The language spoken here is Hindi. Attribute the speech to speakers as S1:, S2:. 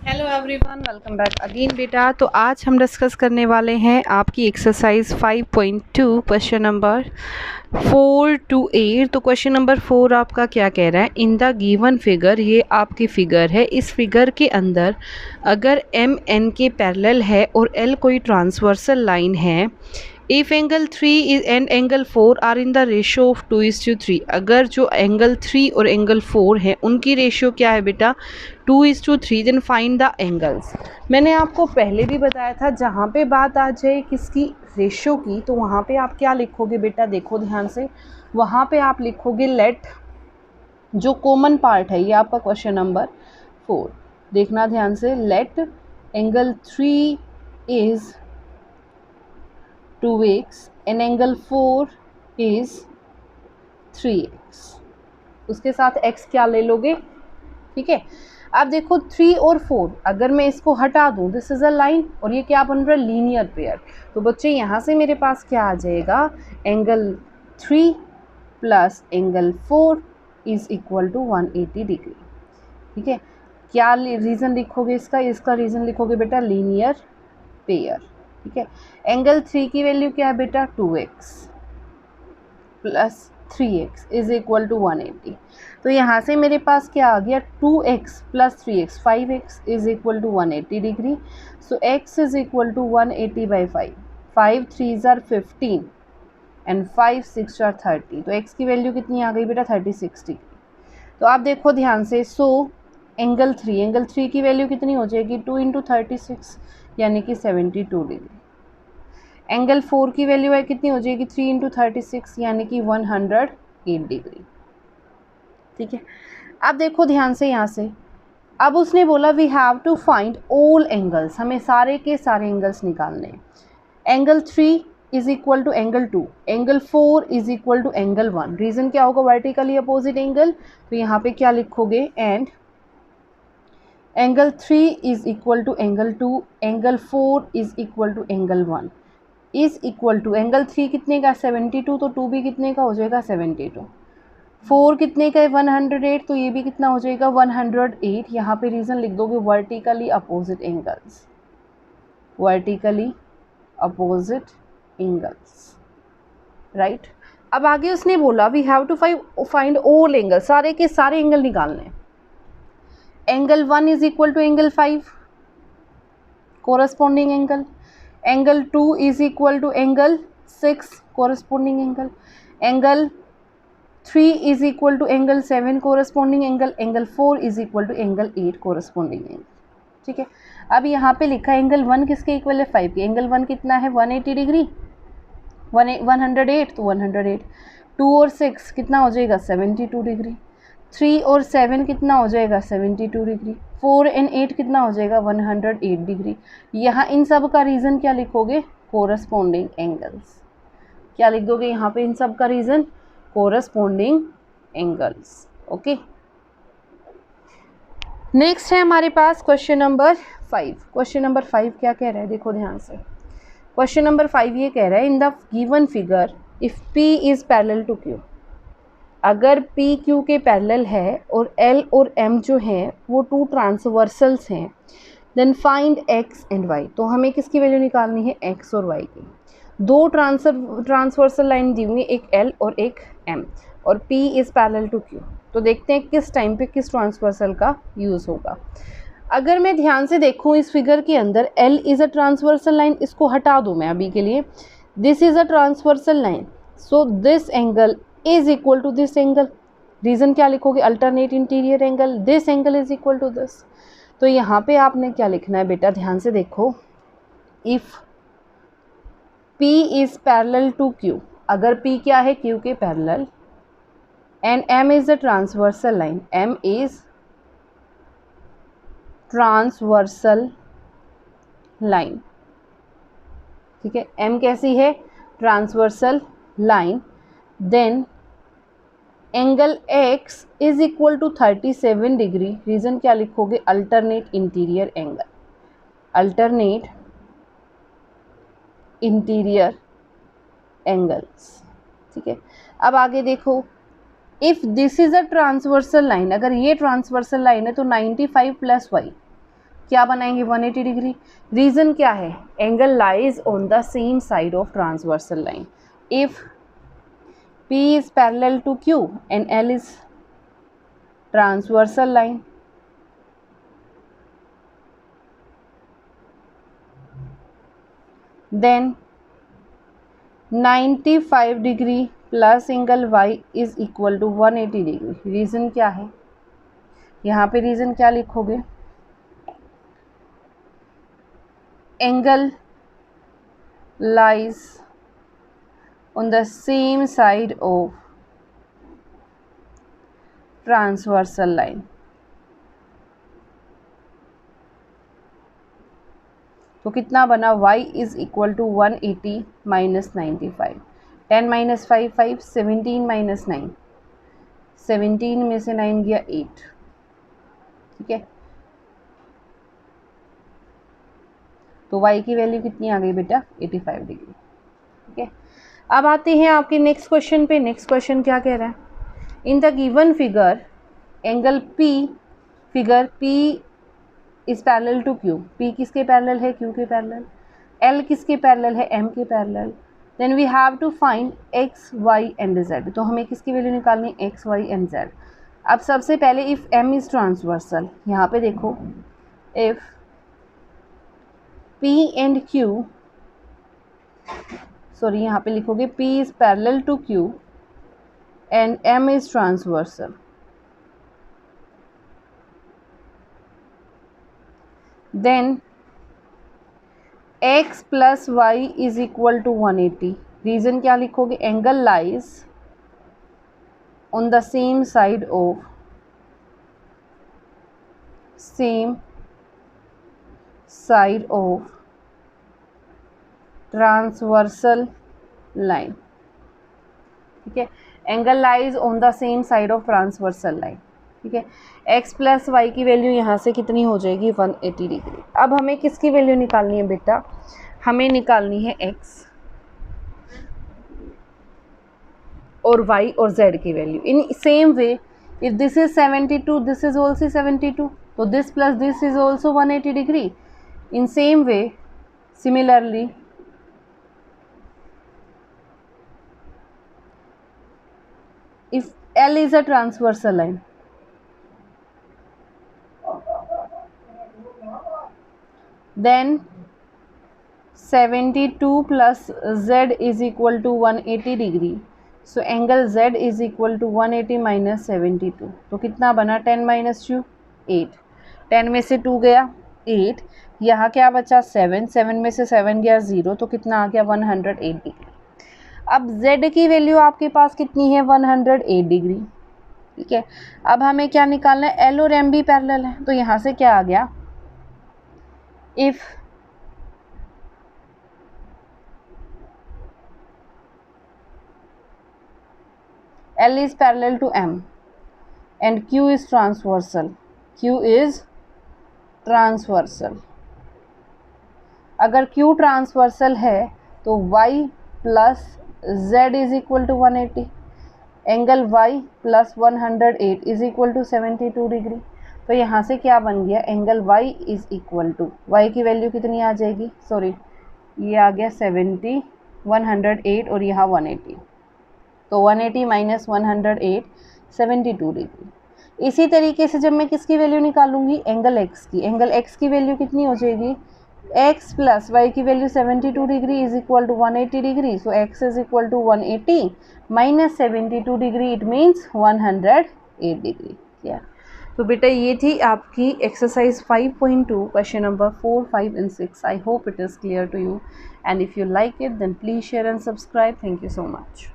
S1: Hello everyone, welcome back again बेटा। तो आज हम डिस्कस करने वाले हैं आपकी एक्सरसाइज 5.2 क्वेश्चन नंबर 4 to 8। तो क्वेश्चन नंबर 4 आपका क्या कह रहा है, इन द गिवन फिगर, ये आपकी फिगर है, इस फिगर के अंदर अगर एम एन के पैरेलल है और एल कोई ट्रांसवर्सल लाइन है, if angle 3 and angle 4 are in the ratio of 2:3, अगर जो एंगल 3 और एंगल 4 हैं उनकी रेशियो क्या है बेटा 2:3, देन फाइंड द एंगल्स। मैंने आपको पहले भी बताया था जहाँ पे बात आ जाए किसकी, रेशियो की, तो वहाँ पे आप क्या लिखोगे बेटा, देखो ध्यान से, वहाँ पे आप लिखोगे लेट, जो कॉमन पार्ट है, ये आपका क्वेश्चन नंबर 4, देखना ध्यान से, let angle 3 is 2x and angle 4 is 3x। उसके साथ x क्या ले लोगे, ठीक है। अब देखो 3 और 4, अगर मैं इसको हटा दूं, दिस इज अ लाइन, और ये क्या बन रहा है, लीनियर पेयर। तो बच्चे यहाँ से मेरे पास क्या आ जाएगा, angle 3 plus angle 4 is equal to 180 degree, ठीक है। क्या रीज़न लिखोगे इसका रीज़न लिखोगे बेटा लीनियर पेयर, ठीक है। एंगल 3 की वैल्यू क्या है बेटा 2x plus 3x is equal to 180। तो यहाँ से मेरे पास क्या आ गया 2x plus 3x 5x is equal to 180 degree. So x is equal to 180 by 5, 5 3s are 15 and 5 6 are 30। तो x की वैल्यू कितनी आ गई बेटा 36 डिग्री। तो आप देखो ध्यान से, सो एंगल 3 की वैल्यू कितनी हो जाएगी 2 इंटू 36 यानी कि 72 डिग्री। एंगल 4 की वैल्यू है कितनी हो जाएगी 3 इंटू 36 यानी कि 108 डिग्री, ठीक है। अब देखो ध्यान से यहाँ से, अब उसने बोला we have to find all angles, हमें सारे के सारे एंगल्स निकालने हैं। Angle 3 is equal to angle 2, angle 4 is equal to angle 1। Reason क्या होगा, वर्टिकली अपोजिट एंगल, तो यहाँ पे क्या लिखोगे, and angle 3 is equal to angle 2, angle 4 is equal to angle 1 is equal to, angle 3 कितने का 72, तो 2 भी कितने का हो जाएगा 72, 4 कितने का है 108, तो ये भी कितना हो जाएगा 108। यहाँ पे रीज़न लिख दोगे vertically opposite angles, vertically opposite angles, right. अब आगे उसने बोला we have to find all angle, सारे के सारे एंगल निकालने। Angle 1 is equal to angle 5 corresponding angle, angle 2 is equal to angle 6 corresponding angle, angle 3 is equal to angle 7 corresponding angle, angle 4 is equal to angle 8 corresponding angle, ठीक है। अब यहाँ पे लिखा है एंगल 1 किसके इक्वल है 5 के, एंगल 1 कितना है 180 डिग्री, 108 तो 108, 2 और 6 कितना हो जाएगा 72 डिग्री, 3 और 7 कितना हो जाएगा 72 डिग्री, 4 एंड 8 कितना हो जाएगा 108 डिग्री। यहाँ इन सब का रीज़न क्या लिखोगे, कोरस्पॉन्डिंग एंगल्स। क्या लिख दोगे यहाँ पे इन सब का reason, corresponding angles, okay. Next है हमारे पास क्वेश्चन नंबर 5। क्वेश्चन नंबर 5 क्या कह रहा है, देखो ध्यान से। क्वेश्चन नंबर 5 ये कह रहा है in the given figure if P is parallel to Q, अगर P Q के पैरेलल है और L और M जो हैं वो टू ट्रांसवर्सल्स हैं, then find X and Y। तो हमें किसकी वैल्यू निकालनी है, X और Y की। दो ट्रांसवर्सल लाइन दी हुई है, एक L और एक M, और P is parallel to Q। तो देखते हैं किस टाइम पे किस ट्रांसवर्सल का यूज़ होगा। अगर मैं ध्यान से देखूँ इस फिगर के अंदर, L is a transversal line, इसको हटा दूँ मैं अभी के लिए, this is a transversal line, so this angle is equal to this angle. Reason क्या लिखोगे, alternate interior angle, this angle is equal to this. तो यहाँ पे आपने क्या लिखना है बेटा, ध्यान से देखो, if P is parallel to Q, अगर P क्या है Q के parallel, and M is a transversal line, M is transversal line, ठीक है। M कैसी है, transversal line, then angle X is equal to 37 degree. Reason क्या लिखोगे, alternate interior angle, alternate interior angles, ठीक है। अब आगे देखो, if this is a transversal line, अगर ये ट्रांसवर्सल लाइन है तो 95 प्लस वाई, क्या बनाएंगे 180 डिग्री। रीज़न क्या है, angle lies on the same side of transversal line. If P is parallel to Q and L is transversal line, then 95 degree plus angle Y is equal to 180 degree. Reason क्या है, यहाँ पे रीज़न क्या लिखोगे, angle lies on the same side of transversal line। तो कितना बना, y is equal to 180 minus 95, 10 minus 5 5, 17 minus 9, 17 में से 9 गया 8, ठीक है। तो y की वैल्यू कितनी आ गई बेटा, 85 डिग्री, ठीक है। अब आते हैं आपके नेक्स्ट क्वेश्चन पे। नेक्स्ट क्वेश्चन क्या कह रहा है, in the given figure angle P, figure P is parallel to Q। P किसके पैरेलल है, Q के पैरेलल। L किसके पैरेलल है, M के parallel. Then we have to find x, y and z। तो हमें किसकी वैल्यू निकालनी है, x, y एंड z। अब सबसे पहले इफ़ M इज़ ट्रांसवर्सल, यहाँ पे देखो if P and Q, sorry यहाँ पे लिखोगे P is parallel to Q and M is transversal, then x plus y is equal to 180। Reason क्या लिखोगे, angle lies on the same side of transversal line, ठीक है। Angle lies on the same side of transversal line, ठीक है। x प्लस वाई की वैल्यू यहाँ से कितनी हो जाएगी, 180 डिग्री। अब हमें किसकी वैल्यू निकालनी है बेटा, हमें निकालनी है x और y और z की value. In same way if this is 72, this is also 72, तो this plus this is also 180 degree. In same way similarly if L is a transversal line, then 72 plus Z is equal to 180 degree. So angle Z is equal to 180 minus 72. तो कितना बना, 10 minus 2 8, 10 में से 2 गया 8, यहाँ क्या बचा 7, 7 में से 7 गया 0, तो कितना आ गया 108 डिग्री। अब Z की वैल्यू आपके पास कितनी है, 108 डिग्री, ठीक है। अब हमें क्या निकालना है, L और M भी पैरेलल है, तो यहाँ से क्या आ गया, if L is parallel to M and Q is transversal, Q is transversal, अगर Q ट्रांसवर्सल है तो Y plus Z is equal to 180, angle Y plus 108 is equal to 72 degree. तो यहाँ से क्या बन गया, angle Y is equal to, Y की वैल्यू कितनी आ जाएगी, सॉरी ये आ गया 70, 108 और यहाँ 180, तो 180 माइनस 108 72 डिग्री। इसी तरीके से जब मैं किसकी वैल्यू निकालूंगी, एंगल X की, एंगल X की वैल्यू कितनी हो जाएगी, x प्लस वाई की value 72 degree is equal to 180 degree. So x is equal to 180 minus 72 degree, it means 108 degree. क्या, तो बेटा ये थी आपकी exercise 5.2 question number 4, 5 and 6। I hope it is clear to you, and if you like it then please share and subscribe. Thank you so much.